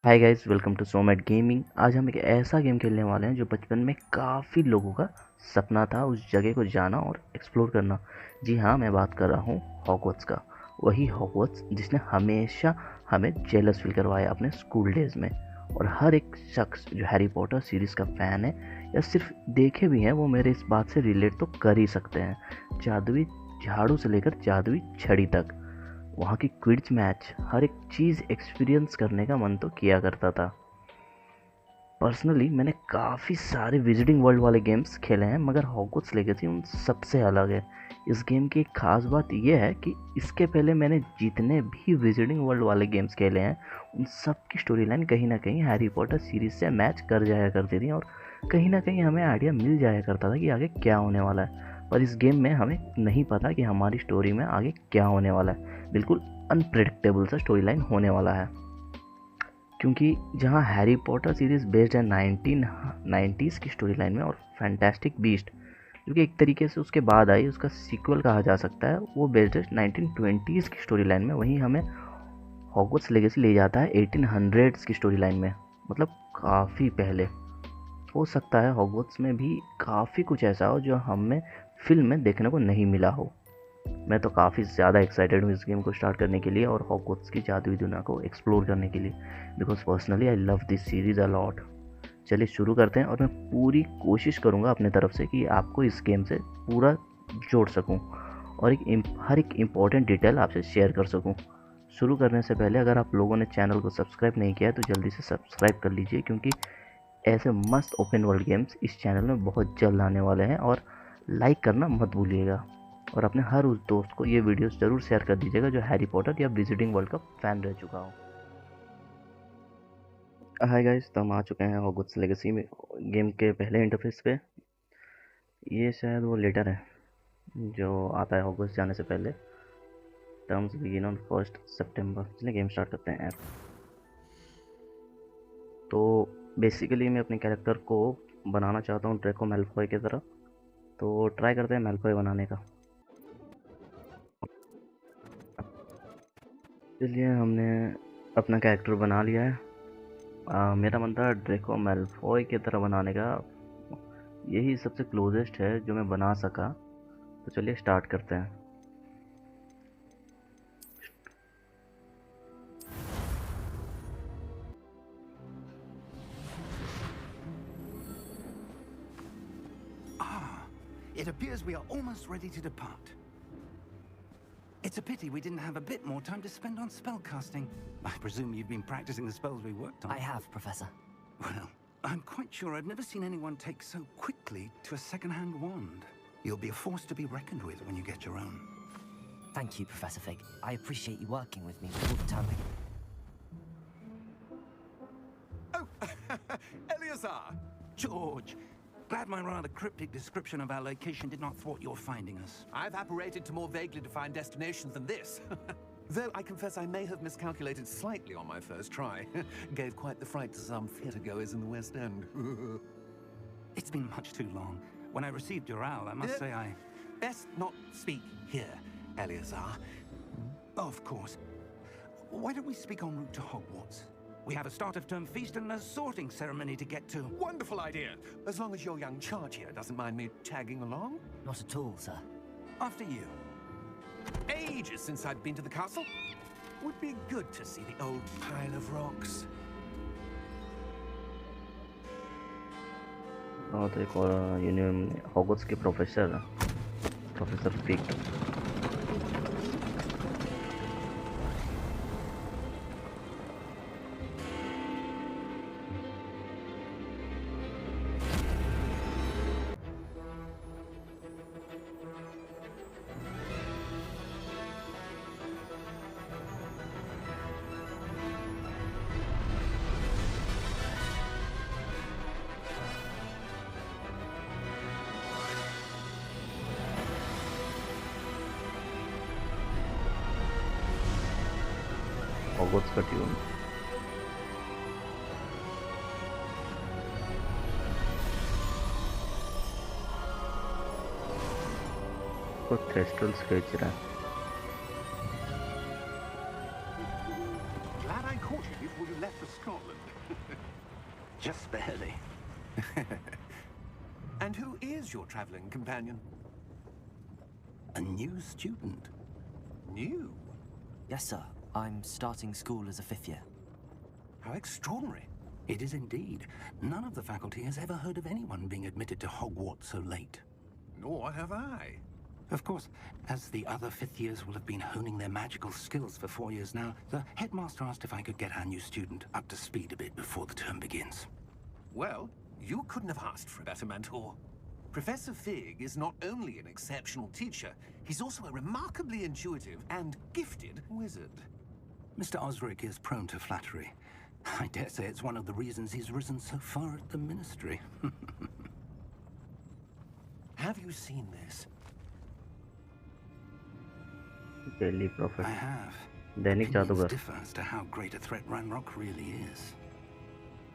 Hi guys, welcome to सोमेट gaming. आज हम एक ऐसा गेम खेलने वाले हैं जो बचपन में काफ़ी लोगों का सपना था, उस जगह को जाना और एक्सप्लोर करना। जी हाँ, मैं बात कर रहा हूँ हॉगवर्ट्स का। वही हॉगवर्ट्स जिसने हमेशा हमें जेलस फील करवाया अपने स्कूल डेज़ में। और हर एक शख्स जो हैरी पॉटर सीरीज़ का फ़ैन है या सिर्फ देखे भी हैं, वो मेरे इस बात से रिलेट तो कर ही सकते हैं। जादुई झाड़ू से लेकर जादुई छड़ी तक, वहाँ की क्विड्स मैच, हर एक चीज़ एक्सपीरियंस करने का मन तो किया करता था। पर्सनली मैंने काफ़ी सारे विजिटिंग वर्ल्ड वाले गेम्स खेले हैं, मगर हॉगवर्ट्स लेगेसी उन सबसे अलग है। इस गेम की एक ख़ास बात यह है कि इसके पहले मैंने जितने भी विजिटिंग वर्ल्ड वाले गेम्स खेले हैं, उन सब की स्टोरी लाइन कहीं ना कहीं हैरी पॉटर सीरीज़ से मैच कर जाया करती थी, और कहीं ना कहीं हमें आइडिया मिल जाया करता था कि आगे क्या होने वाला है। पर इस गेम में हमें नहीं पता कि हमारी स्टोरी में आगे क्या होने वाला है। बिल्कुल अनप्रेडिक्टेबल सा स्टोरी लाइन होने वाला है, क्योंकि जहाँ हैरी पॉटर सीरीज़ बेस्ड है 1990s की स्टोरी लाइन में, और फैंटास्टिक बीस्ट जो कि एक तरीके से उसके बाद आई, उसका सीक्वल कहा जा सकता है, वो बेस्ड है 1920s की स्टोरी लाइन में। वहीं हमें हॉगवर्ट्स लेगेसी ले जाता है 1800s की स्टोरी लाइन में, मतलब काफ़ी पहले। हो सकता है हॉगवर्ट्स में भी काफ़ी कुछ ऐसा हो जो हमें फिल्म में देखने को नहीं मिला हो। मैं तो काफ़ी ज़्यादा एक्साइटेड हूँ इस गेम को स्टार्ट करने के लिए और हॉगवर्ट्स की जादुई दुनिया को एक्सप्लोर करने के लिए, because personally I love this series a lot. चलिए शुरू करते हैं, और मैं पूरी कोशिश करूँगा अपने तरफ से कि आपको इस गेम से पूरा जोड़ सकूँ और हर एक इम्पॉर्टेंट डिटेल आपसे शेयर कर सकूँ। शुरू करने से पहले अगर आप लोगों ने चैनल को सब्सक्राइब नहीं किया है तो जल्दी से सब्सक्राइब कर लीजिए, क्योंकि ऐसे मस्त ओपन वर्ल्ड गेम्स इस चैनल में बहुत जल्द आने वाले हैं। और लाइक करना मत भूलिएगा, और अपने हर उस दोस्त को ये वीडियोस ज़रूर शेयर कर दीजिएगा जो हैरी पॉटर या विजिटिंग वर्ल्ड का फ़ैन रह चुका हो। हाय गाइस, तो हम आ चुके हैं हॉगवर्ट्स लेगेसी में। गेम के पहले इंटरफेस पे ये शायद वो लेटर है जो आता है हॉगवर्ट्स जाने से पहले। टर्म्स बिगिन ऑन 1 सितंबर। चलिए गेम स्टार्ट करते हैं। तो बेसिकली मैं अपने कैरेक्टर को बनाना चाहता हूँ ड्रैको मैलफॉय की तरह, तो ट्राई करते हैं मैलफॉय बनाने का। चलिए, हमने अपना कैरेक्टर बना लिया है। मेरा मन था ड्रैको मैलफॉय की तरह बनाने का, यही सबसे क्लोजेस्ट है जो मैं बना सका। तो चलिए स्टार्ट करते हैं। It appears we are almost ready to depart. It's a pity we didn't have a bit more time to spend on spellcasting. I presume you've been practicing the spells we worked on. I have, Professor. Well, I'm quite sure I've never seen anyone take so quickly to a second-hand wand. You'll be a force to be reckoned with when you get your own. Thank you, Professor Fig. I appreciate you working with me all the time. Oh, Eleazar! George! Glad my rather cryptic description of our location did not thwart your finding us. I've apparated to more vaguely defined destinations than this. Though I confess I may have miscalculated slightly on my first try. Gave quite the fright to some theatre-goers in the West End. It's been much too long. When I received your owl, I must say I... Best not speak here, Eleazar. Of course. Why don't we speak en route to Hogwarts? We have a start-of-term feast and a sorting ceremony to get to. Wonderful idea! As long as your young charge here doesn't mind me tagging along. Not at all, sir. After you. Ages since I'd been to the castle. Would be good to see the old pile of rocks. तो एक और Hogwarts के professor fig. Hogwarts का tune. तो थ्रेस्टल्स खींच रहा है। Glad I caught you before you left for Scotland. Just barely. And who is your traveling companion? A new student. New? Yes, sir. I'm starting school as a 5th year. How extraordinary. It is indeed. None of the faculty has ever heard of anyone being admitted to Hogwarts so late. Nor have I. Of course, as the other 5th years will have been honing their magical skills for 4 years now, the headmaster asked if I could get our new student up to speed a bit before the term begins. Well, you couldn't have asked for a better mentor. Professor Fig is not only an exceptional teacher, he's also a remarkably intuitive and gifted wizard. Mr. Osric is prone to flattery. I dare say it's one of the reasons he's risen so far at the Ministry. Have you seen this? Daily Prophet. I have. Dainik Opinions जादूगर. differ as to how great a threat Ranrok really is.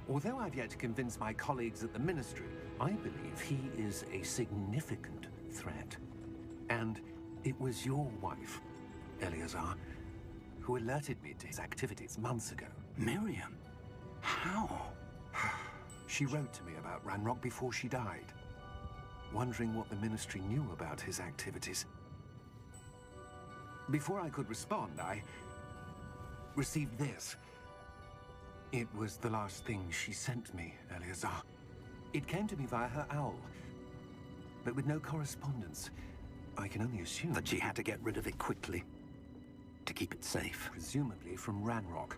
Although I've yet to convince my colleagues at the Ministry, I believe he is a significant threat. And it was your wife, Eleazar, who alerted me to his activities months ago. Miriam? How? She wrote to me about Ranrok before she died, wondering what the Ministry knew about his activities. Before I could respond, I received this. It was the last thing she sent me, Eleazar. It came to me via her owl, but with no correspondence. I can only assume That she had to get rid of it quickly, to keep it safe. presumably from Ranrok.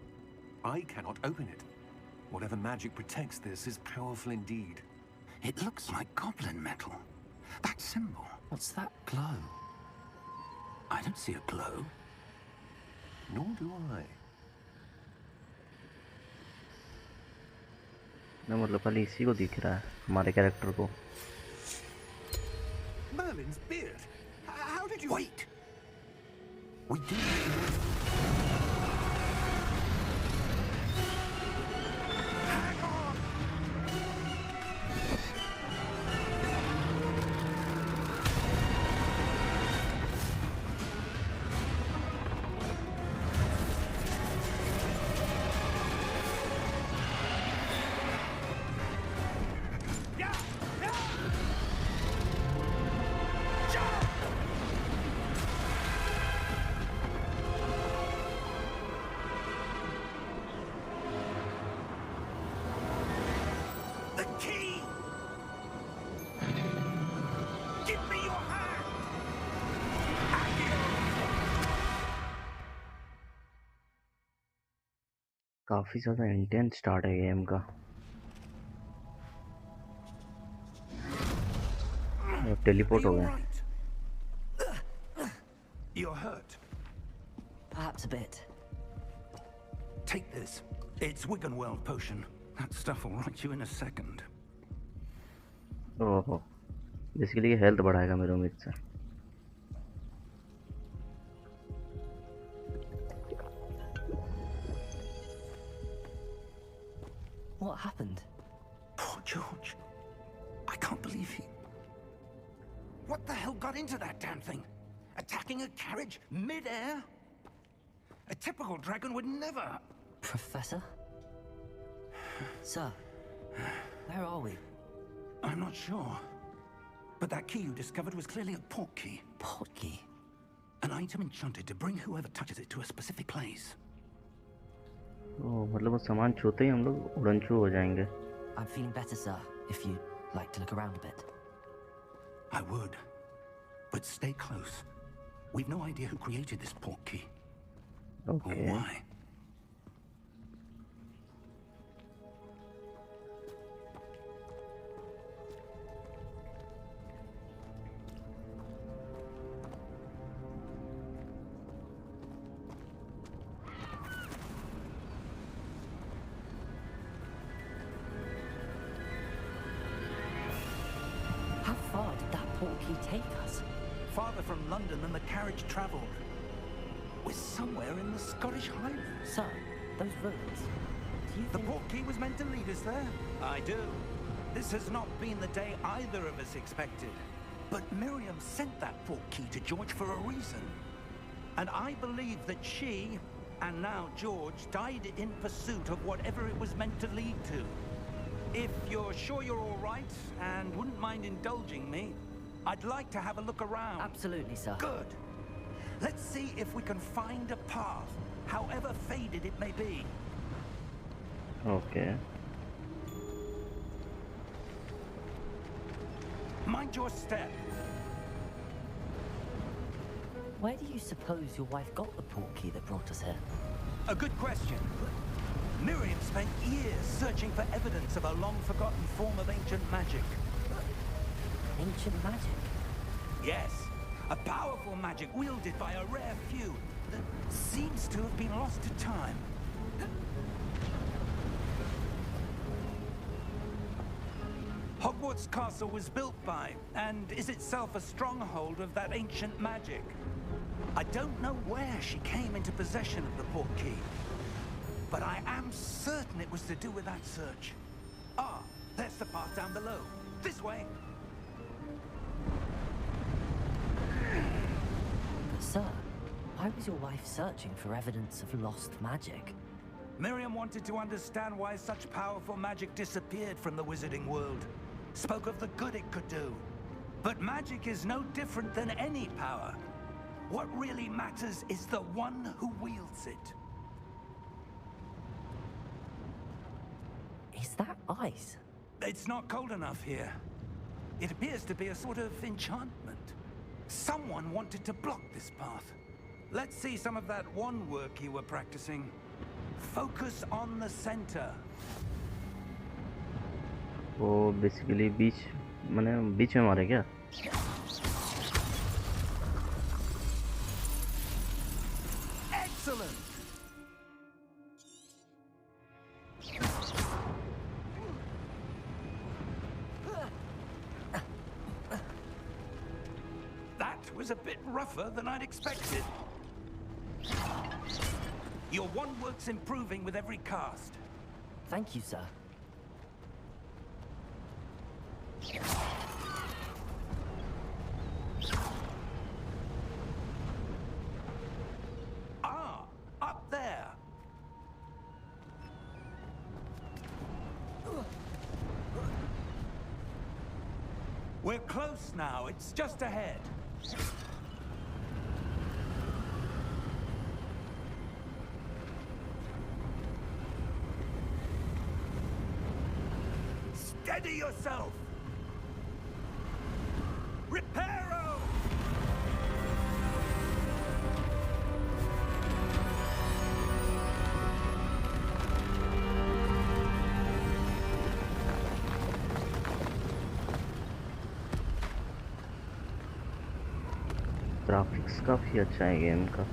I cannot open it. Whatever magic protects this is powerful indeed. It looks like goblin metal. That symbol. What's that glow? I don't see a glow. Nor do I. ना मतलब खाली इसी को दिख रहा है हमारे character को. Merlin's beard! How did you... Wait! We did. The key! Give me your hand! काफी ज्यादा इंटेंस स्टार्ट है गेम का. टेलीपोर्ट हो गया. You're hurt. Perhaps a bit. Take this. It's Wiggenweld potion. That stuff will right you in a second. ओहो basically ये health बढ़ाएगा मेरे उम्मीद से. What happened? Poor George. I can't believe he... What the hell got into that damn thing? Attacking a carriage mid-air? A typical dragon would never... Professor? Sir, where are we? I'm not sure. But that key you discovered was clearly a port key. Port key? An item enchanted to bring whoever touches it to a specific place. ओह मतलब वो सामान छूते ही हम लोग उड़नछू हो जाएंगे. I'm feeling better, sir, if you'd like to look around a bit. I would. But stay close. We've no idea who created this port key. Okay. Or why. How far did that port key take us? Farther from London than the carriage travelled. We're somewhere in the Scottish Highlands. Sir, those ruins. Do you The think... port key was meant to lead us there. I do. This has not been the day either of us expected. But Miriam sent that port key to George for a reason. And I believe that she And now George died in pursuit of whatever it was meant to lead to. If you're sure you're all right and wouldn't mind indulging me, I'd like to have a look around. Absolutely, sir. Good. Let's see if we can find a path, however faded it may be. Okay. Mind your step. Where do you suppose your wife got the portkey that brought us here? A good question. Miriam spent years searching for evidence of a long-forgotten form of ancient magic. Ancient magic? Yes, a powerful magic wielded by a rare few that seems to have been lost to time. Hogwarts Castle was built by, and is itself a stronghold of that ancient magic. I don't know where she came into possession of the portkey, but I am certain it was to do with that search. Ah, there's the path down below. This way. But sir, why was your wife searching for evidence of lost magic? Miriam wanted to understand why such powerful magic disappeared from the wizarding world. Spoke of the good it could do. But magic is no different than any power. What really matters is the one who wields it. Is that ice? It's not cold enough here. It appears to be a sort of enchantment. Someone wanted to block this path. Let's see some of that wand work you were practicing. Focus on the center. वो basically बीच में मारे क्या? Excellent. That was a bit rougher than I'd expected. Your wand work's improving with every cast. Thank you, sir. Ah, up there. We're close now. It's just ahead. Steady yourself. Reparo! Graphics काफ़ी अच्छा है game का,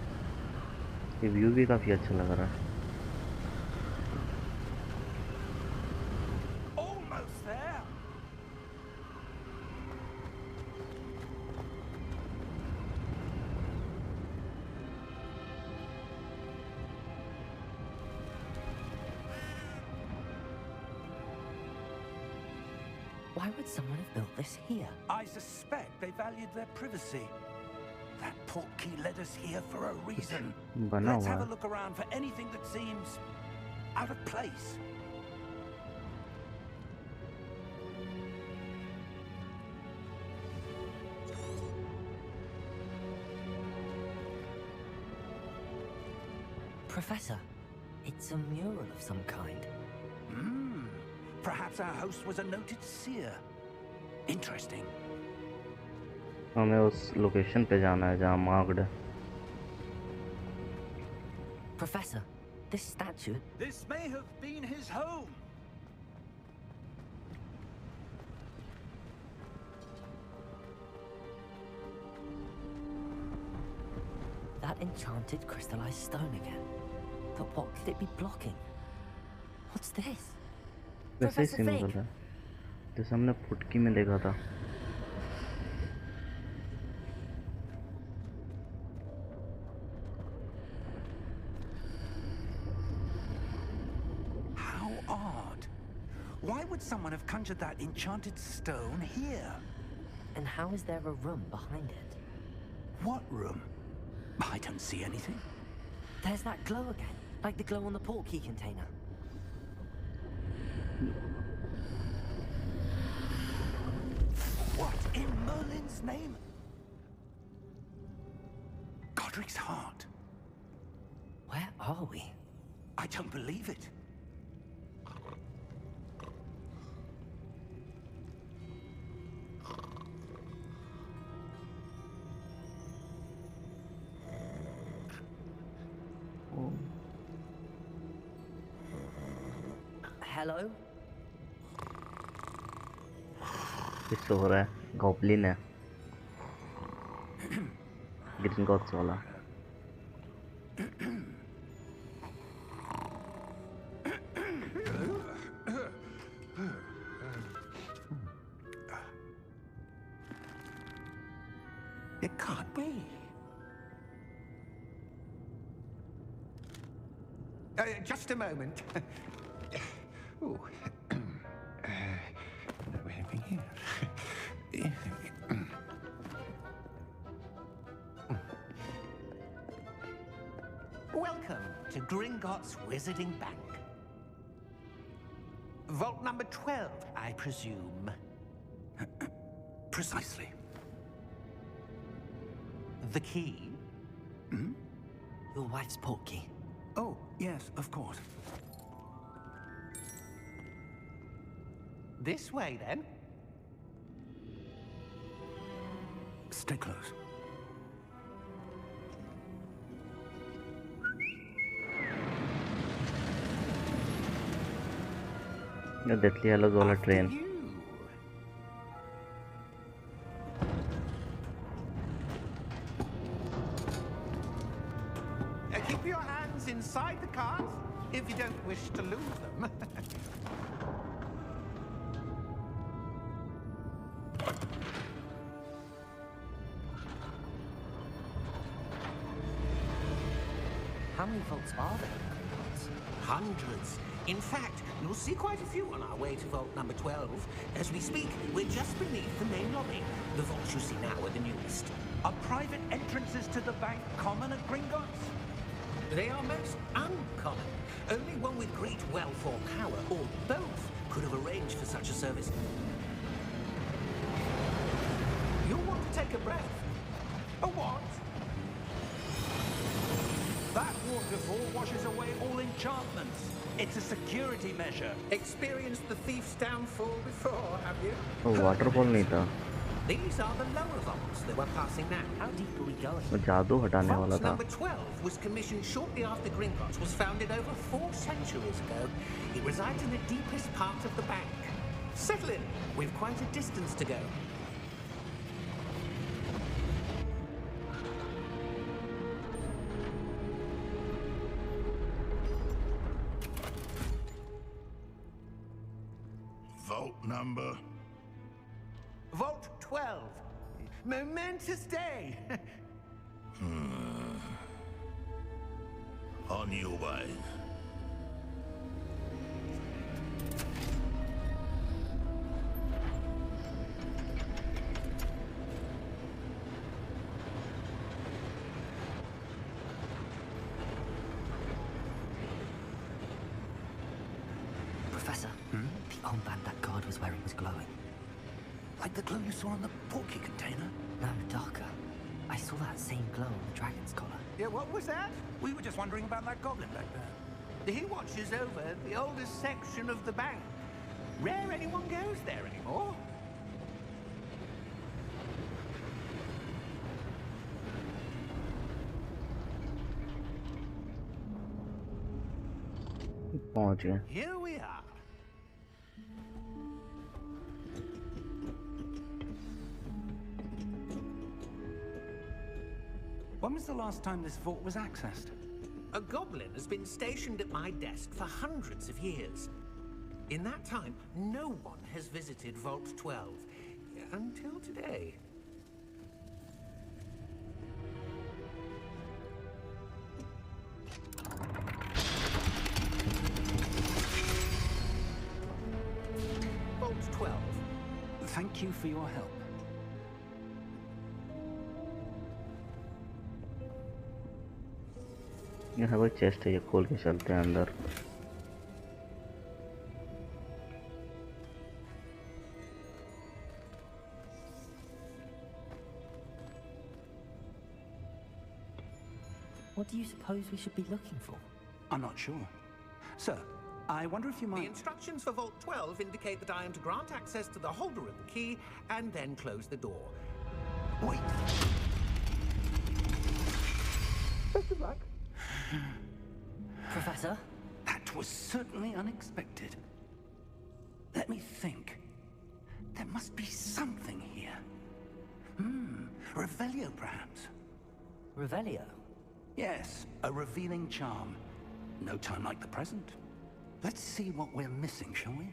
ये view भी काफ़ी अच्छा लग रहा है। Almost there. Why would someone have built this here? I suspect they valued their privacy. That portkey led us here for a reason. बना Let's हुआ have a है। look around for anything that seems out of place. Professor, it's a mural of some kind. Perhaps our host was a noted seer. Interesting. हमें उस location पे जाना है जहाँ marked है। Professor, this statue... This may have been his home. That enchanted crystallized stone again. But what could it be blocking? What's this? वैसे ही Professor symbol Fig! है जैसे हमने फुटकी में देखा था। How odd. Why would someone have conjured that enchanted stone here? And how is there a room behind it? What room? I don't see anything. There's that glow again, like the glow on the portkey container. What in Merlin's name? Godric's heart. Where are we? I don't believe it. Hello? किससे हो रहा है? Goblin है, ग्रिंगॉट्स वाला। It can't be. Just a moment. Ooh. Anything here? Welcome to Gringotts Wizarding Bank. Vault number 12, I presume. Precisely. The key? Your wife's portkey. Oh, yes, of course. This way, then. Stay close. ये deathly Hallows वाला train. Keep your hands inside the cars if you don't wish to lose them. How many vaults are there in Gringotts? Hundreds. In fact, you'll see quite a few on our way to vault number 12. As we speak, we're just beneath the main lobby. The vaults you see now are the newest. Are private entrances to the bank common at Gringotts? They are most uncommon. Only one with great wealth or power, or both, could have arranged for such a service. You'll want to take a breath. A what? That waterfall washes away all enchantments. It's a security measure. Experienced the thief's downfall before, have you? वो waterfall नहीं था, These are the lower vaults that we're passing now. How deep are we going? वो जादू हटाने वाला Vault था। number 12 was commissioned shortly after Gringotts was founded over 4 centuries ago. It resides in the deepest part of the bank. Settle in. We've quite a distance to go. Vault number? Vault 12. Momentous day. On your way. Professor, the armband that guard was wearing was glowing. Like the glow you saw on the portkey container? No, darker. I saw that same glow on the dragon's collar. Yeah, what was that? We were just wondering about that goblin back there. He watches over the oldest section of the bank. Rare anyone goes there anymore. पहुंच गए। Here we are. When was the last time this vault was accessed? A goblin has been stationed at my desk for hundreds of years. In that time, no one has visited Vault 12. Until today. Vault 12. Thank you for your help. यहाँ कोई chest है, ये खोल के चलते हैं अंदर। What do you suppose we should be looking for? I'm not sure. Sir, I wonder if you The might... instructions for Vault 12 indicate that I am to grant access to the holder of the key and then close the door. Wait. Best of luck. Professor? That was certainly unexpected. Let me think. There must be something here. Revelio, perhaps. Revelio? Yes, a revealing charm. No time like the present. Let's see what we're missing, shall we?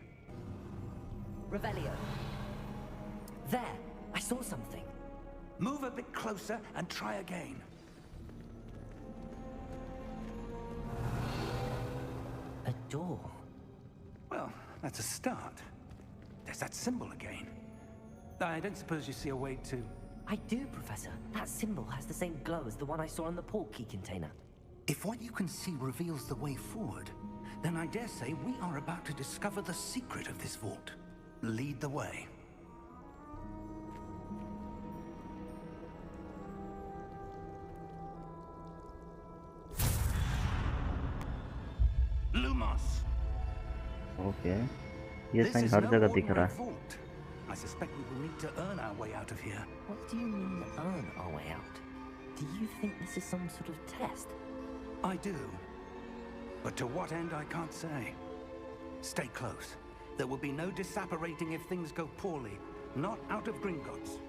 Revelio. There! I saw something. Move a bit closer and try again. A door. Well, that's a start. There's that symbol again. I don't suppose you see a way to... I do, Professor. That symbol has the same glow as the one I saw in the port key container. If what you can see reveals the way forward, then I dare say we are about to discover the secret of this vault. Lead the way. Lumos! Okay, ये This sign is हर no जगह दिख ordinary रहा है। vault. I suspect we will need to earn our way out of here. What do you mean, earn our way out? Do you think this is some sort of test? I do. But to what end, I can't say. Stay close. There will be no disapparating if things go poorly. Not out of Gringotts.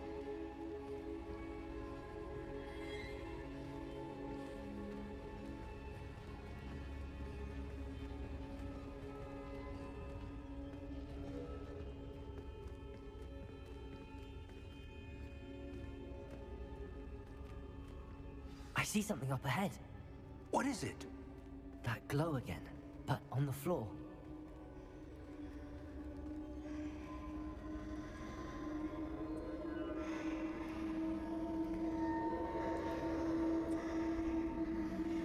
I see something up ahead. What is it? That glow again, but on the floor.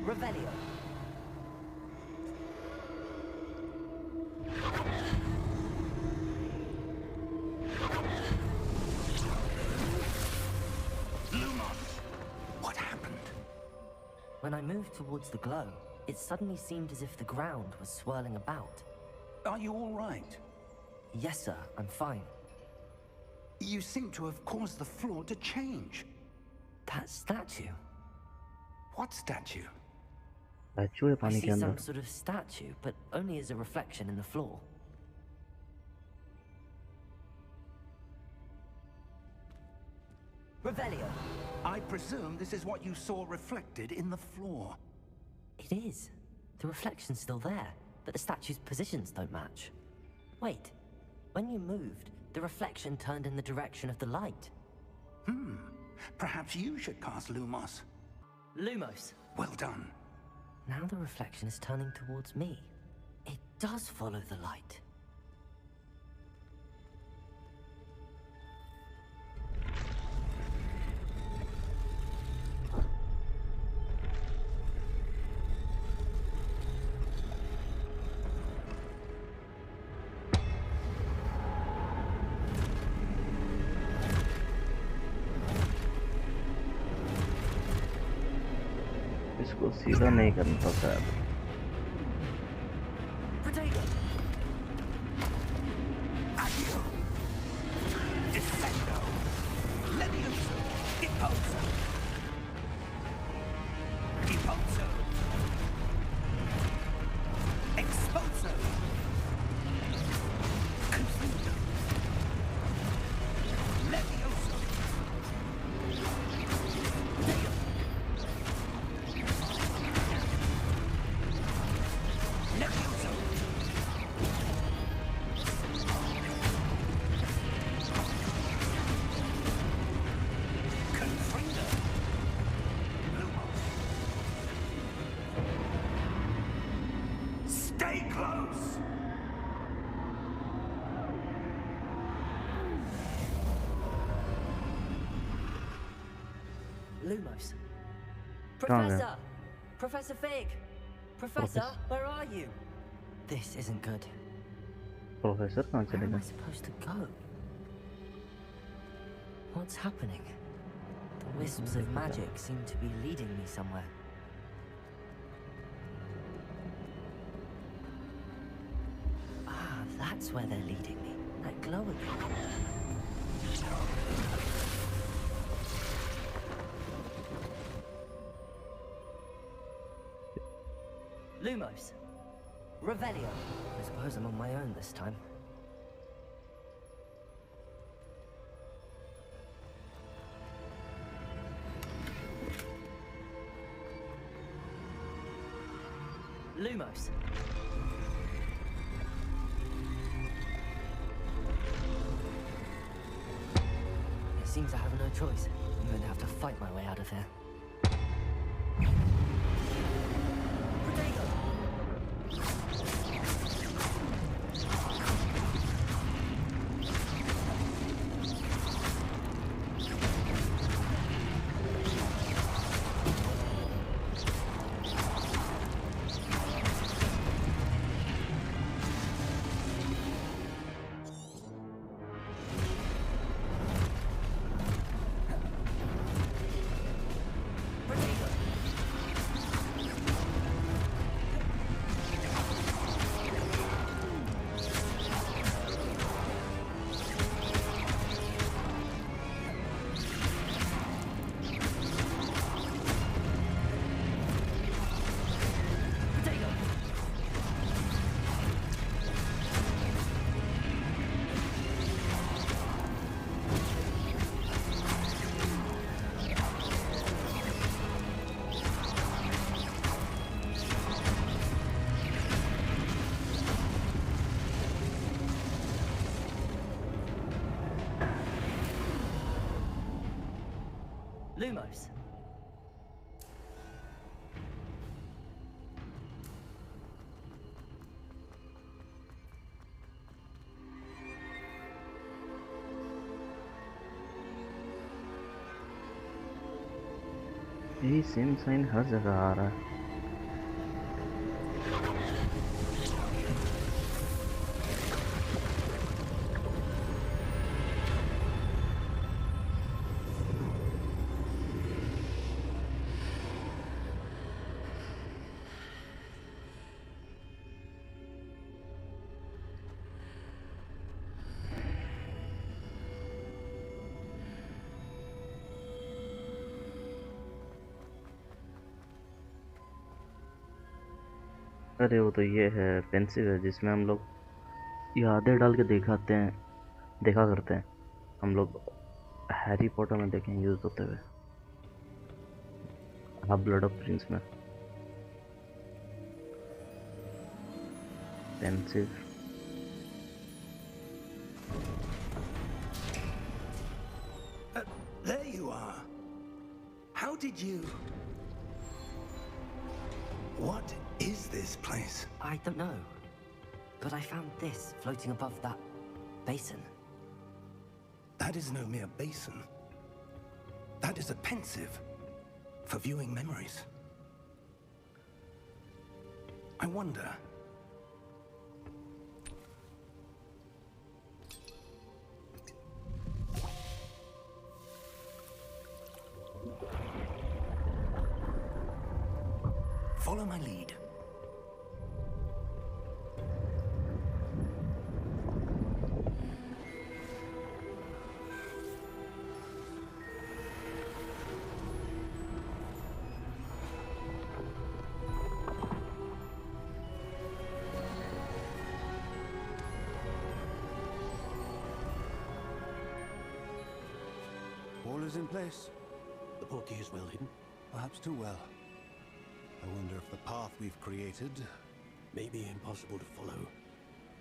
Revelio. What happened? When I moved towards the glow, it suddenly seemed as if the ground was swirling about. Are you all right? Yes, sir, I'm fine. You seem to have caused the floor to change. That statue. What statue? बच्चों है I पानी see के some अंदर। sort of statue, but only as a reflection in the floor. Revelio. I presume this is what you saw reflected in the floor. It is. The reflection's still there, but the statue's positions don't match. Wait. When you moved, the reflection turned in the direction of the light. Perhaps you should cast Lumos. Lumos. Well done. Now the reflection is turning towards me. It does follow the light. इसको सीधा नहीं करना था शायद। Potato. Accio. Defendo. Levioso. Impulso. Impulso. Expulso. Confundo. Levioso. Deo. Levioso. Confringo. Lumos. Stay close. Lumos. कहाँ गया? Professor! Professor Fig! Professor, where are you? This isn't good. Professor कहाँ Where चले am I गए? supposed to go? What's happening? The wisps of magic seem to be leading me somewhere. Ah, that's where they're leading me. That glow again. Lumos. Revelio. I suppose I'm on my own this time. Lumos. It seems I have no choice. I'm going to have to fight my way out of here. Protego! Lumos. यही same sign हर जगह आ रहा है। अरे वो तो ये है pensive है जिसमें हम लोग यादें डाल के देखा करते हैं। हम लोग हैरी पॉटर में देखें यूज होते हुए, हाफ ब्लड ऑफ प्रिंस में pensive. There you are. How did you... What is this place? I don't know. But I found this floating above that basin. That is no mere basin. That is a pensive for viewing memories. I wonder... Follow my lead. All is in place. The portkey is well hidden. Perhaps too well. I wonder if the path we've created... May be impossible to follow.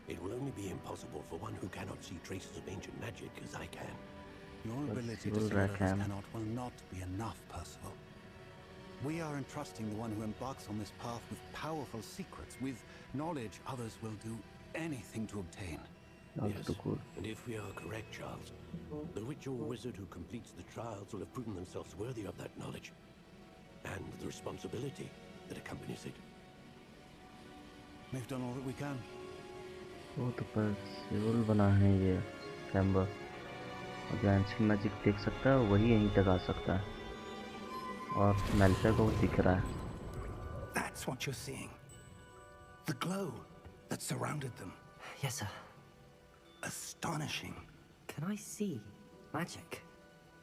It will only be impossible for one who cannot see traces of ancient magic as I can. Your ability to Percival, see what others Reckham. cannot will not be enough, Percival. We are entrusting the one who embarks on this path with powerful secrets, with knowledge others will do anything to obtain. That's too cool. And if we are correct, Charles, the witch or wizard who completes the trials will have proven themselves worthy of that knowledge. And the responsibility that accompanies it. We've done all that we can. वो तो Percival बना है ये chamber, और जो ancient magic देख सकता है वही यहीं तक आ सकता है, और मैल्फॉय को दिख रहा है. That's what you're seeing. The glow that surrounded them. Yes, sir. Astonishing. Can I see magic?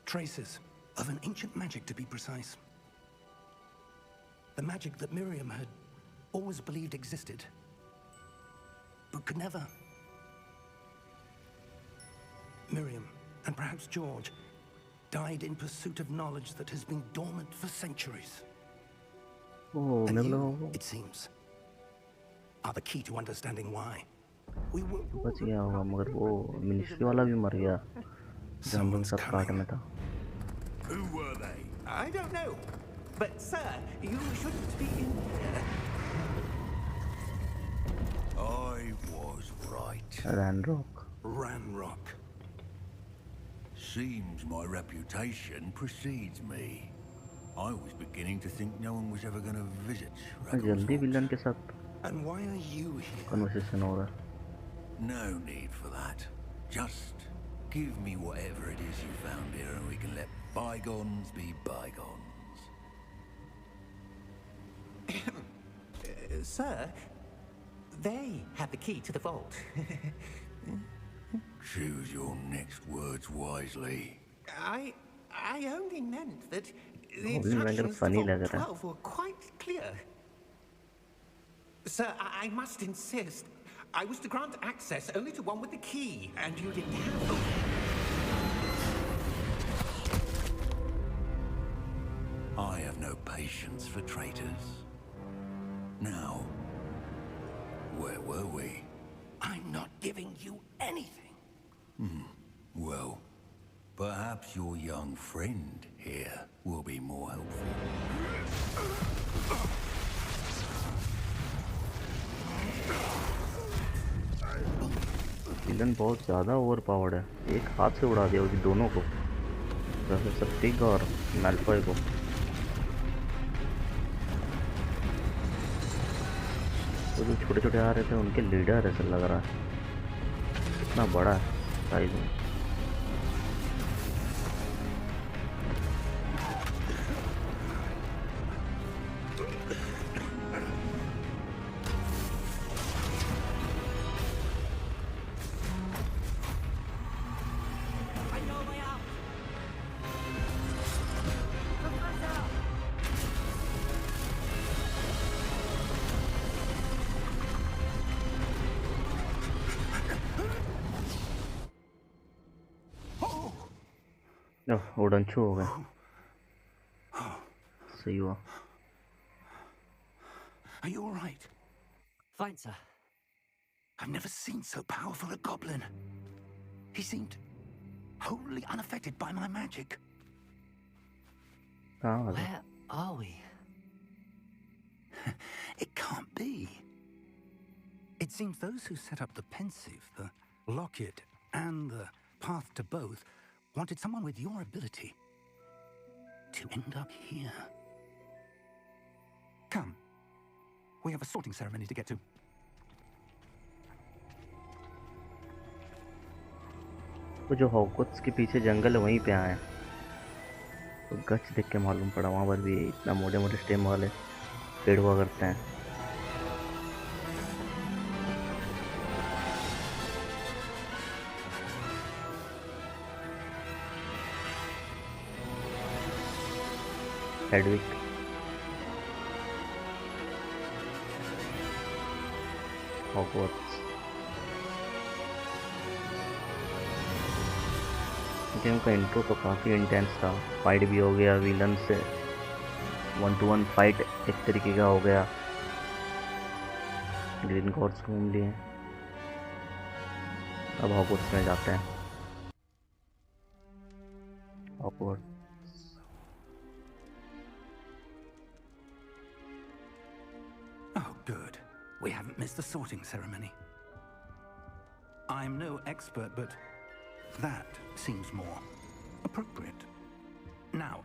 Traces of an ancient magic, to be precise. The magic that Miriam had always believed existed, but could never. Miriam, and perhaps George, died in pursuit of knowledge that has been dormant for centuries. Oh, And you, it seems, are the key to understanding why. We were... बच गया होगा, मगर वो ministry वाला भी मर गया जो हम लोग सब पार्ट में था. Who were they? I don't know. But, sir, you shouldn't be in here. I was right. Ranrok. Ranrok. Seems my reputation precedes me. I was beginning to think no one was ever going to visit जल्दी villain के साथ And why are you here? Conversation हो रहा है. No need for that. Just give me whatever it is you found here and we can let bygones be bygones. Sir, they had the key to the vault. Choose your next words wisely. I only meant that the Oh, really instructions funny to लग Vault रहा है. 12 were quite clear. Sir, I must insist. I was to grant access only to one with the key, and you didn't have... I have no patience for traitors. Now, where were we? I'm not giving you anything. Well, perhaps your young friend here will be more helpful. Villain बहुत ज़्यादा over powered है, एक हाथ से उड़ा दिया उसी दोनों को, प्रोफेसर फिग और मैल्फॉय को. तो जो छोटे छोटे आ रहे थे उनके लीडर ऐसा लग रहा है, कितना बड़ा है साइज में. उड़नछू हो गए. सही हुआ. Are you all right? Fine, sir. I've never seen so powerful a goblin. He seemed wholly unaffected by my magic. Where are we? It can't be. It seems those who set up the Pensive, the Locket, and the Path to Both wanted someone with your ability to end up here. Come. We have a sorting ceremony to get to. वो जो Hogwarts के पीछे जंगल है वहीं पे आए, तो गच देख के मालूम पड़ा वहाँ पर भी इतना मोटे मोटे स्टेम वाले पेड़ हुआ करते हैं. हेडविक. हॉगवर्ट्स. गेम का इंट्रो तो काफ़ी इंटेंस था. फाइट भी हो गया विलन से, 1-to-1 फाइट एक तरीके का हो गया. ग्रिंगॉट्स घूम लिए. अब हॉगवर्ट्स में जाते हैं. Hogwarts. Oh, good. We haven't missed the sorting ceremony. I'm no expert, but that seems more appropriate. Now,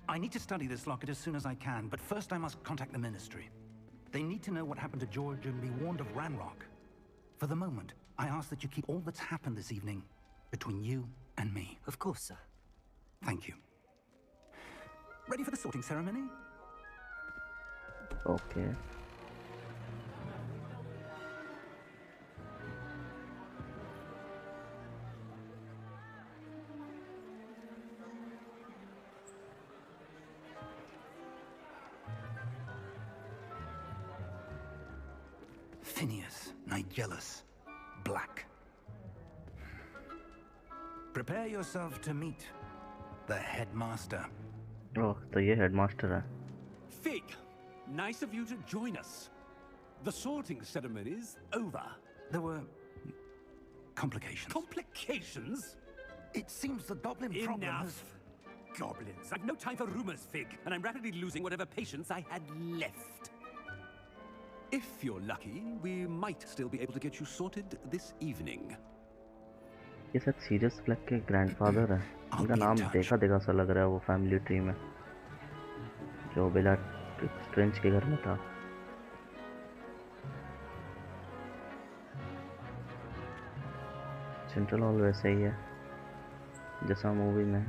I need to study this locket as soon as I can, but first I must contact the Ministry. They need to know what happened to George and be warned of Ranrok. For the moment, I ask that you keep all that's happened this evening between you and me. Of course, sir. Thank you. Ready for the sorting ceremony? Okay. Phineas, Nigellus, Black. Prepare yourself to meet the headmaster. ओह तो ये headmaster है. Fig, nice of you to join us. The sorting ceremony's over. There were complications. Complications? It seems the goblin problem Enough. has... Goblins. I've no time for rumors, Fig, and I'm rapidly losing whatever patience I had left. If you're lucky, we might still be able to get you sorted this evening. ये शायद Sirius Black के grandfather है. उनका नाम देखा देखा सा लग रहा है वो फैमिली ट्री में जो बेला स्ट्रेंज के घर में था. सेंट्रल हॉल वैसे ही है जैसा मूवी में.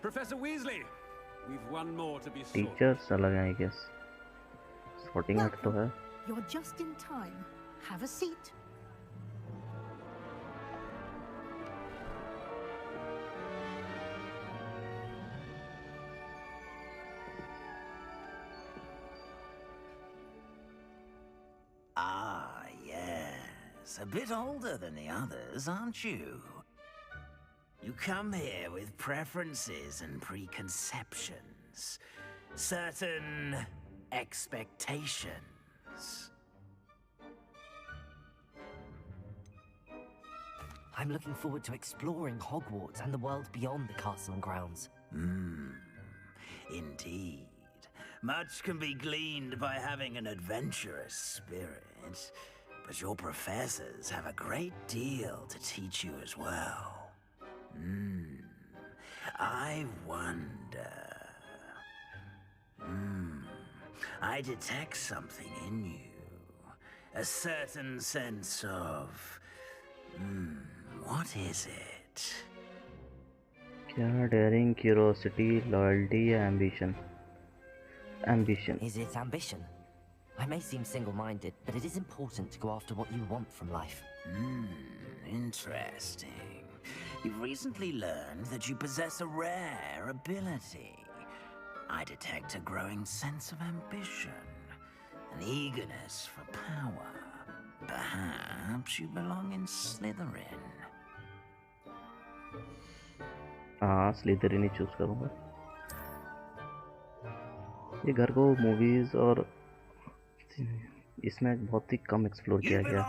Professor Weasley, we've one more to be sorted. Teachers अलग हैं आई गेस. सॉर्टिंग हट तो है. You're just in time. Have a seat. Ah, yes. A bit older than the others, aren't you? You come here with preferences and preconceptions. Certain expectations. I'm looking forward to exploring Hogwarts and the world beyond the castle and grounds. Indeed. Much can be gleaned by having an adventurous spirit, but your professors have a great deal to teach you as well. I wonder... I detect something in you. A certain sense of... what is it? क्या daring, curiosity, loyalty या ambition? Ambition. Is it ambition? I may seem single-minded, but it is important to go after what you want from life. Interesting. You've recently learned that you possess a rare ability. I detect a growing sense of ambition, an eagerness for power. Perhaps you belong in Slytherin. हाँ स्लिथरिन ही choose करूँगा. ये घर को movies और इसमें बहुत ही कम explore किया गया.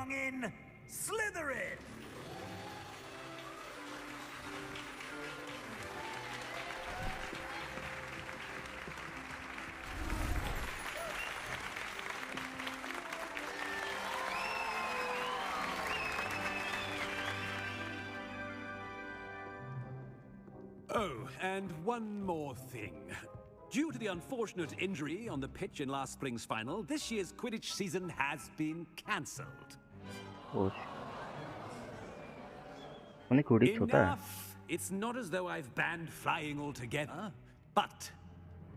Oh, and one more thing. Due to the unfortunate injury on the pitch in last spring's final, this year's Quidditch season has been cancelled. Enough! It's not as though I've banned flying altogether, but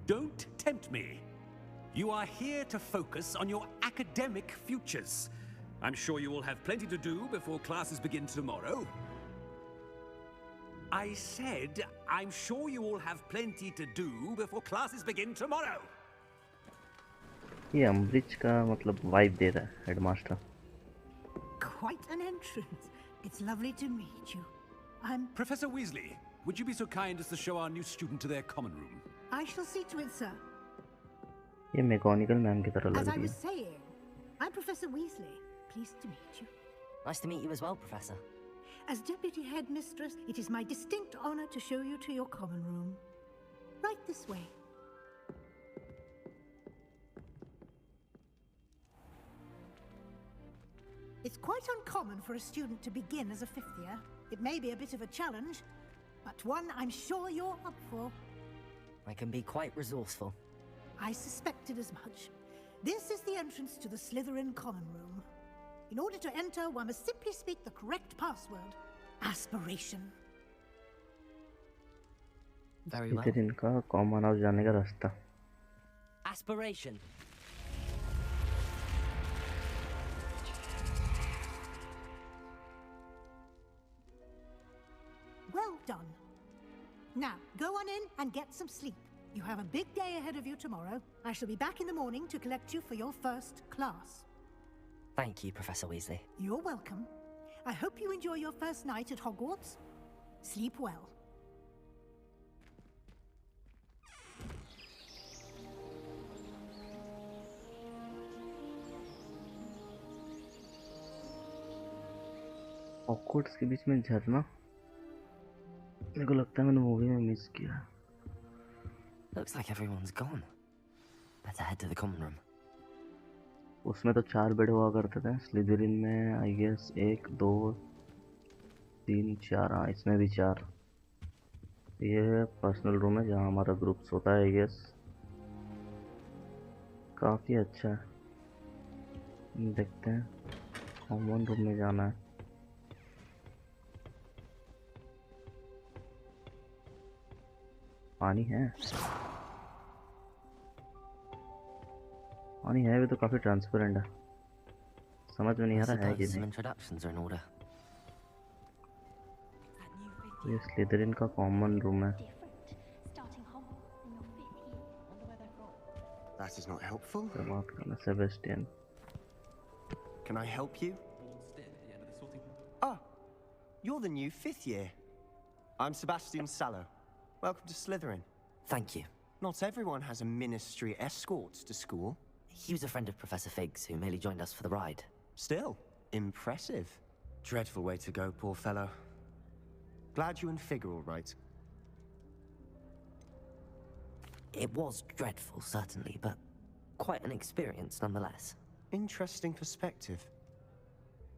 don't tempt me. You are here to focus on your academic futures. I'm sure you will have plenty to do before classes begin tomorrow. I said, I'm sure you all have plenty to do before classes begin tomorrow. ये अम्ब्रिज का मतलब vibe दे रहा है headmaster. Quite an entrance. It's lovely to meet you. I'm Professor Weasley, would you be so kind as to show our new student to their common room? I shall see to it, sir. ये McGonagall ma'am की तरह लग As I रही was है. saying, I'm Professor Weasley. Pleased to meet you. Nice to meet you as well, Professor. As Deputy Headmistress, it is my distinct honor to show you to your common room. Right this way. It's quite uncommon for a student to begin as a fifth year. It may be a bit of a challenge, but one I'm sure you're up for. I can be quite resourceful. I suspected as much. This is the entrance to the Slytherin common room. In order to enter, one must simply speak the correct password. Aspiration. Very well. स्लिथरिन का common house जाने का रास्ता. Aspiration. Well done. Now, go on in and get some sleep. You have a big day ahead of you tomorrow. I shall be back in the morning to collect you for your first class. Thank you, Professor Weasley. You're welcome. I hope you enjoy your first night at Hogwarts. Sleep well. Hogwarts के बीच में झरना. मेरे को लगता है मैंने movie में miss किया. Looks like everyone's gone. Better head to the common room. उसमें तो 4 बेड हुआ करते थे. स्लिथरिन में आई गेस 1 2 3 4. हाँ, इसमें भी 4. ये पर्सनल रूम है जहाँ हमारा ग्रुप सोता है. आई गेस काफ़ी अच्छा है. देखते हैं. कॉमन रूम में जाना है. पानी है. पानी है भी तो काफ़ी ट्रांसपेरेंट है. समझ में नहीं आ रहा है कि Some नहीं. introductions are in order. ये स्लिथरिन का कॉमन रूम है. That is not helpful. तो बात करना Sebastian. Can I help you? Ah, you're the new 5th year. I'm Sebastian Sallow. Welcome to Slytherin. Thank you. Not everyone has a ministry escort to school. He was a friend of Professor Fig's who merely joined us for the ride. Still, impressive. Dreadful way to go, poor fellow. Glad you and Fig are all right. It was dreadful, certainly, but quite an experience nonetheless. Interesting perspective.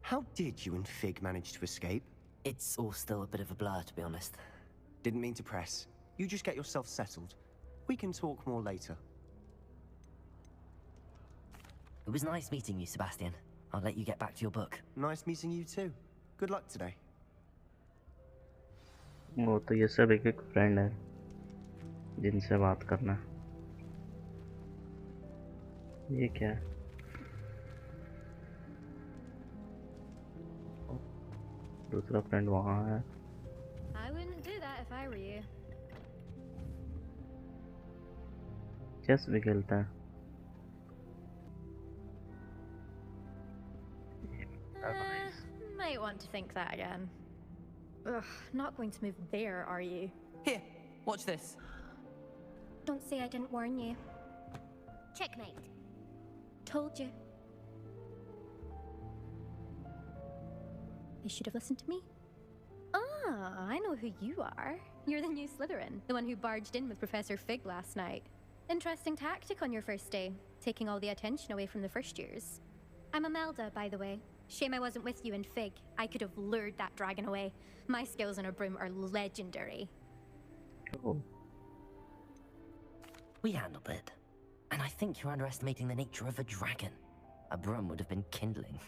How did you and Fig manage to escape? It's all still a bit of a blur, to be honest. Didn't mean to press. You just get yourself settled. We can talk more later. It was nice meeting you, Sebastian. I'll let you get back to your book. Nice meeting you too. Good luck today. वो तो ये सब एक friend है जिनसे बात करना. ये क्या है? दूसरा फ्रेंड वहाँ है. I wouldn't do that if I were you. Chess भी खेलता है. Might want to think that again. Ugh, not going to move there, are you? Here, watch this. Don't say I didn't warn you. Checkmate. Told you. You should have listened to me. Ah, I know who you are. You're the new Slytherin, the one who barged in with Professor Fig last night. Interesting tactic on your first day, taking all the attention away from the first years. I'm Imelda, by the way. Shame I wasn't with you in Fig. I could have lured that dragon away. My skills on a broom are legendary. Oh. We handled it. And I think you're underestimating the nature of a dragon. A broom would have been kindling.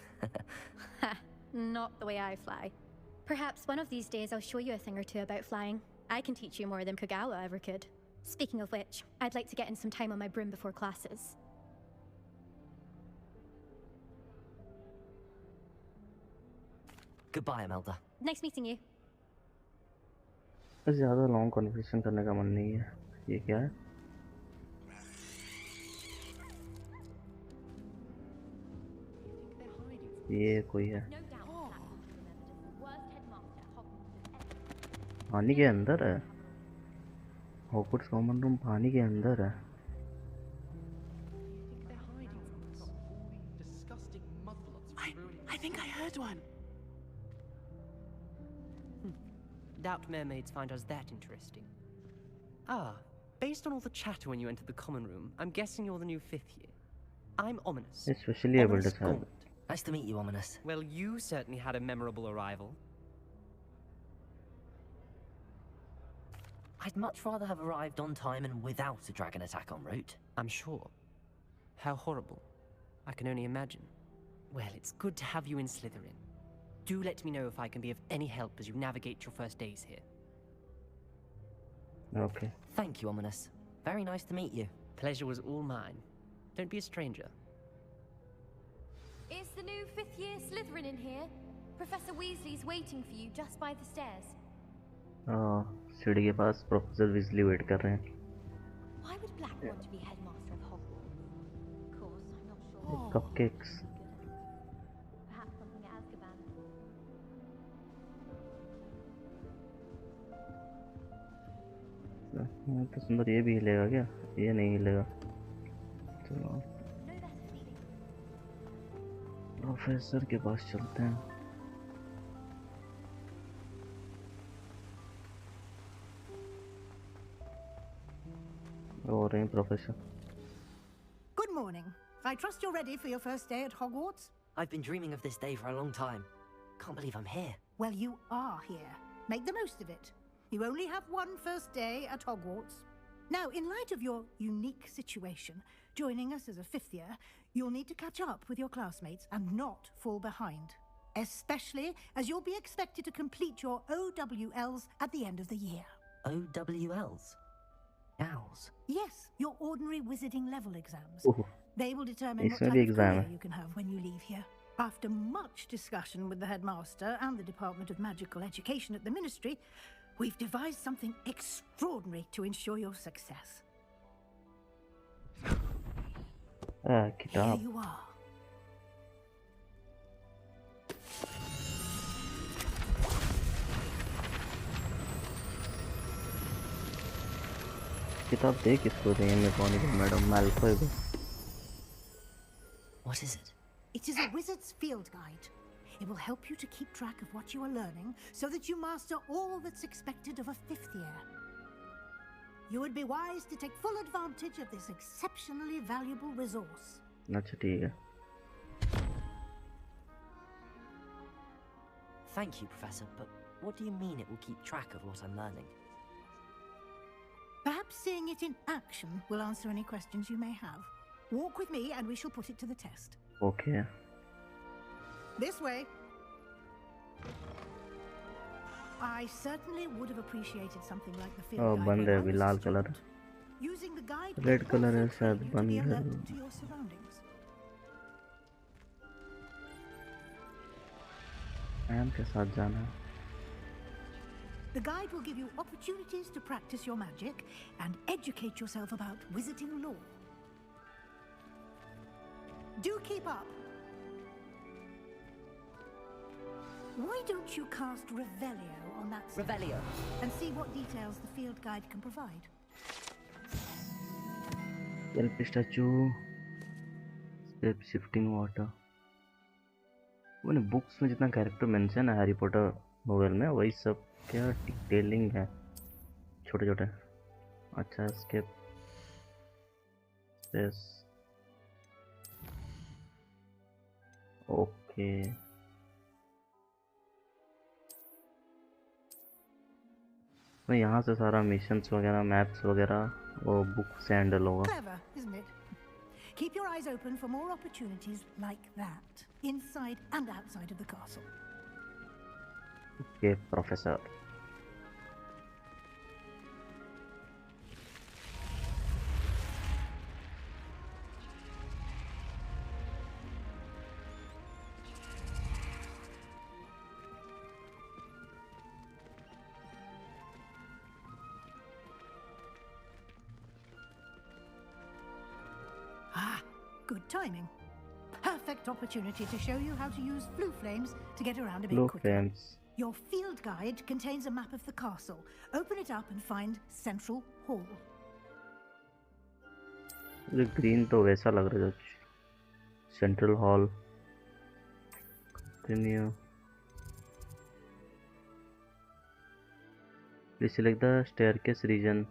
Ha, not the way I fly. Perhaps one of these days I'll show you a thing or two about flying. I can teach you more than Kogawa ever could. Speaking of which, I'd like to get in some time on my broom before classes. Goodbye, Imelda. Nice meeting you. ज़्यादा long conversation करने का मन नहीं है. ये क्या है? ये कोई है. पानी के अंदर है. हॉगवर्ट्स कॉमन रूम पानी के अंदर है. I think I heard one. Doubt mermaids find us that interesting. Ah, based on all the chatter when you entered the common room, I'm guessing you're the new 5th year. I'm Ominous. Especially able to Ominous tell. Nice to meet you, Ominous. Well, you certainly had a memorable arrival. I'd much rather have arrived on time and without a dragon attack en route. I'm sure. How horrible. I can only imagine. Well, it's good to have you in Slytherin. Do let me know if I can be of any help as you navigate your first days here. Okay. Thank you, Ominous. Very nice to meet you. Pleasure was all mine. Don't be a stranger. Is the new 5th year Slytherin in here? Professor Weasley's waiting for you just by the stairs. सीढ़ी के पास professor Weasley wait कर रहे हैं. Why would Black want to be headmaster of Hogwarts? Of course, I'm not sure. Cupcakes. Perhaps something at Azkaban. तो सुंदर ये भी हिलेगा क्या? ये नहीं हिलेगा. चलो प्रोफेसर के पास चलते हैं. हो रहे हैं professor. Good morning. I trust you're ready for your first day at Hogwarts? I've been dreaming of this day for a long time. Can't believe I'm here. Well, you are here. Make the most of it. You only have one first day at Hogwarts. Now, in light of your unique situation, joining us as a 5th year, you'll need to catch up with your classmates and not fall behind. Especially as you'll be expected to complete your OWLs at the end of the year. OWLs? Owls? Yes, your ordinary wizarding level exams. They will determine what इसमें type भी of exam career है. you can have when you leave here. After much discussion with the headmaster and the Department of Magical Education at the Ministry, we've devised something extraordinary to ensure your success. Here किताब. you are. किताब दे किसको रही है mechanical madam मैल्फॉय को. What is it? It is a wizard's field guide. It will help you to keep track of what you are learning so that you master all that's expected of a 5th year. You would be wise to take full advantage of this exceptionally valuable resource. अच्छा ठीक है. Thank you, Professor, but what do you mean it will keep track of what I'm learning? Perhaps seeing it in action will answer any questions you may have. Walk with me and we shall put it to the test. Okay. This way. I certainly would have appreciated something like the field guide. बंद है अभी लाल colour. Using the guide red colour है शायद to बंद be है. alert to your surroundings. Ma'am के साथ जाना है. The guide will give you opportunities to practice your magic and educate yourself about wizarding lore. Do keep up. Why don't you cast Revelio on that side Revelio. and see what details the field guide can provide? Help statue. Step shifting water. मैंने books में जितना character mention है Harry Potter novel में वही सब क्या detailing है छोटे छोटे. अच्छा स्केप स्पेस. ओके. मैं यहाँ से सारा मिशंस वगैरह मैप्स वगैरह वो बुक से हैंडल होगा. Clever, isn't it? Keep your eyes open for more opportunities like that, inside and outside of the castle. Okay, Professor. Good timing. Perfect opportunity to show you how to use blue flames to get around a bit Blue quicker. flames. Your field guide contains a map of the castle. Open it up and find Central Hall. मुझे green तो वैसा लग रहा है central hall. Continue. Please select the staircase region.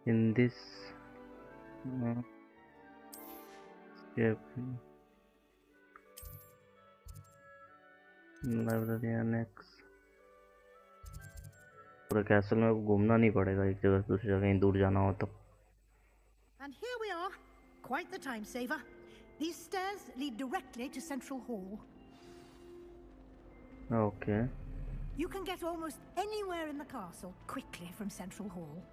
In this step, library annex. पूरे castle में घूमना नहीं पड़ेगा, एक जगह से दूसरी जगह कहीं दूर जाना हो तो। And here we are, quite the time saver. These stairs lead directly to Central Hall. Okay. You can get almost anywhere in the castle quickly from Central Hall.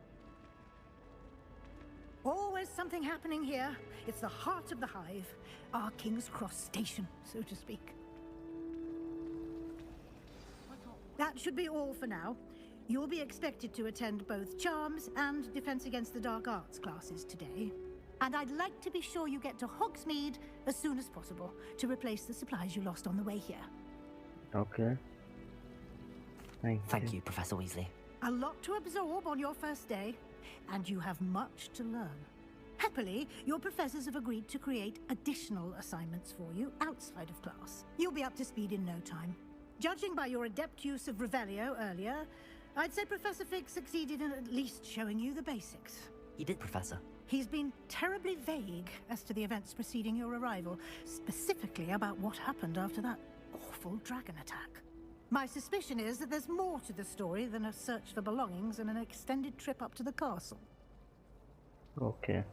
Always something happening here. It's the heart of the hive, our King's Cross station, so to speak. That should be all for now. You'll be expected to attend both Charms and Defense Against the Dark Arts classes today. And I'd like to be sure you get to Hogsmeade as soon as possible to replace the supplies you lost on the way here. Okay. Thank you, Professor Weasley. A lot to absorb on your first day, and you have much to learn. Happily, your professors have agreed to create additional assignments for you outside of class. You'll be up to speed in no time. Judging by your adept use of Revelio earlier, I'd say Professor Fig succeeded in at least showing you the basics. He did, Professor. He's been terribly vague as to the events preceding your arrival, specifically about what happened after that awful dragon attack. My suspicion is that there's more to the story than a search for belongings and an extended trip up to the castle. Okay.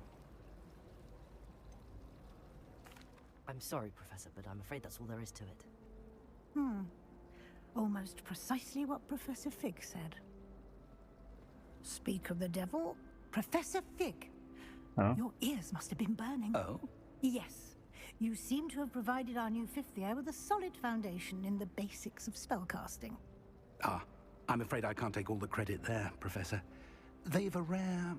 I'm sorry, Professor, but I'm afraid that's all there is to it. Almost precisely what Professor Fig said. Speak of the devil, Professor Fig. Huh? Your ears must have been burning. Oh? Yes. You seem to have provided our new fifth year with a solid foundation in the basics of spellcasting. Ah, I'm afraid I can't take all the credit there, Professor. They've a rare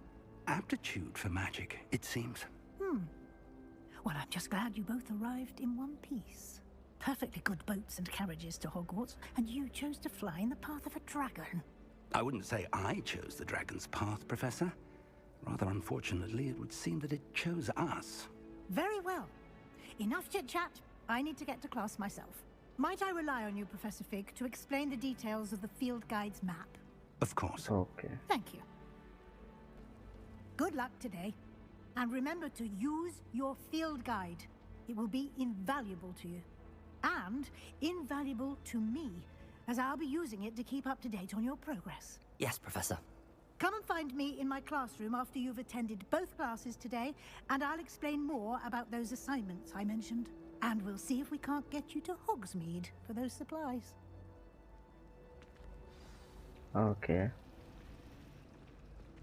aptitude for magic, it seems. Well, I'm just glad you both arrived in one piece. Perfectly good boats and carriages to Hogwarts, and you chose to fly in the path of a dragon. I wouldn't say I chose the dragon's path, Professor. Rather unfortunately, it would seem that it chose us. Very well. Enough chit-chat. I need to get to class myself. Might I rely on you, Professor Fig, to explain the details of the field guide's map? Of course. Okay. Thank you. Good luck today. And remember to use your field guide. It will be invaluable to you. And invaluable to me, as I'll be using it to keep up to date on your progress. Yes, Professor. Come and find me in my classroom after you've attended both classes today, and I'll explain more about those assignments I mentioned. And we'll see if we can't get you to Hogsmeade for those supplies. Okay.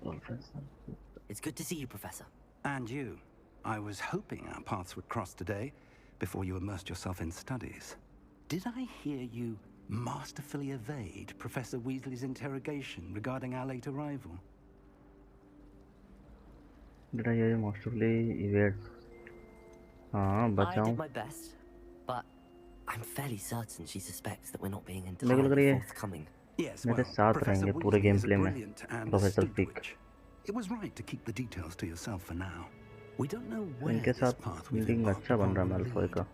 Professor. It's good to see you, Professor. And you. I was hoping our paths would cross today, before you immersed yourself in studies. Did I hear you masterfully evade Professor Weasley's interrogation regarding our late arrival? Did I hear you masterfully evade? I did my best, but I'm fairly certain she suspects that we're not being entirely forthcoming. Yes, मेरे well, साथ Professor रहेंगे पूरे Weasley game is a play में brilliant and professor astute पिक witch. It was right to keep the details to yourself for now. We don't know where इनके this साथ path we've meeting embarked अच्छा बन upon रहा है will मैल्फॉय lead. का.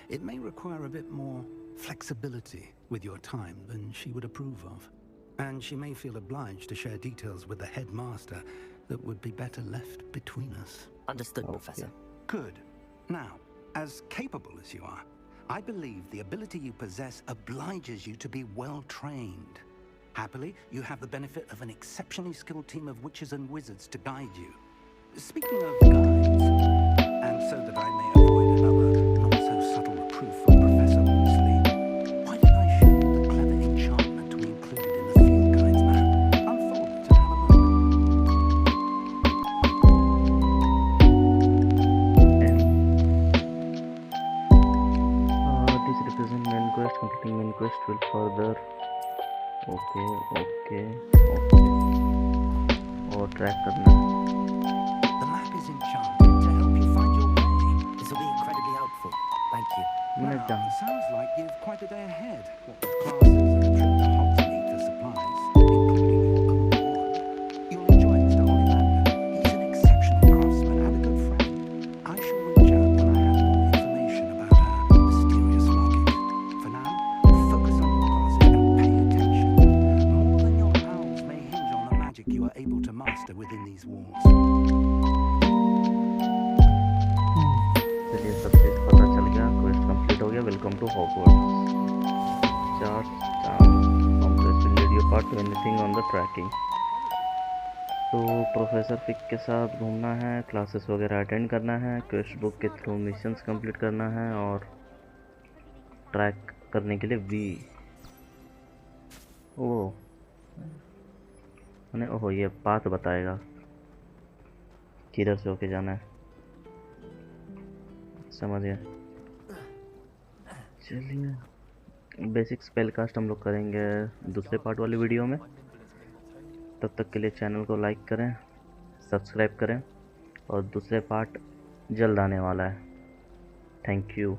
It may require a bit more flexibility with your time than she would approve of. And she may feel obliged to share details with the headmaster that would be better left between us. Understood, Professor. Good. Now, as capable as you are, I believe the ability you possess obliges you to be well trained. Happily, you have the benefit of an exceptionally skilled team of witches and wizards to guide you. Speaking of guides, and so that I may avoid another not-so-subtle reproof from Professor Weasley, why did I show you the clever enchantment we included in the field guide's map? Unfold it and have a look. This represents main quest. Completing main quest will further. Okay. और track करना. The map is enchanted to help you find your way. This will be incredibly helpful. Thank you. Well, sounds like you've quite a day ahead. What with classes and a trip to Hogsmeade for supplies, including your own ward. You'll enjoy Mr. Hollander. He's an exceptional craftsman and a good friend. I shall reach out when I have more information about our mysterious locket. For now, focus on your classes and pay attention. More than your owls may hinge on the magic you are able to master within these walls. चलिए सब चीज़ पता चल गया. Quest complete हो गया. Welcome to Hogwarts. Charge compress will lead you spot anything on the tracking. तो professor Fig के साथ घूमना है, क्लासेस वगैरह अटेंड करना है, क्वेस्ट बुक के थ्रू मिशंस कंप्लीट करना है और ट्रैक करने के लिए वी ओ मैंने ओहो ये पाथ बताएगा किधर से होके जाना है। समझ गया। चलिए बेसिक स्पेल कास्ट हम लोग करेंगे दूसरे पार्ट वाली वीडियो में। तब तक के लिए चैनल को लाइक करें, सब्सक्राइब करें और दूसरे पार्ट जल्द आने वाला है। Thank you.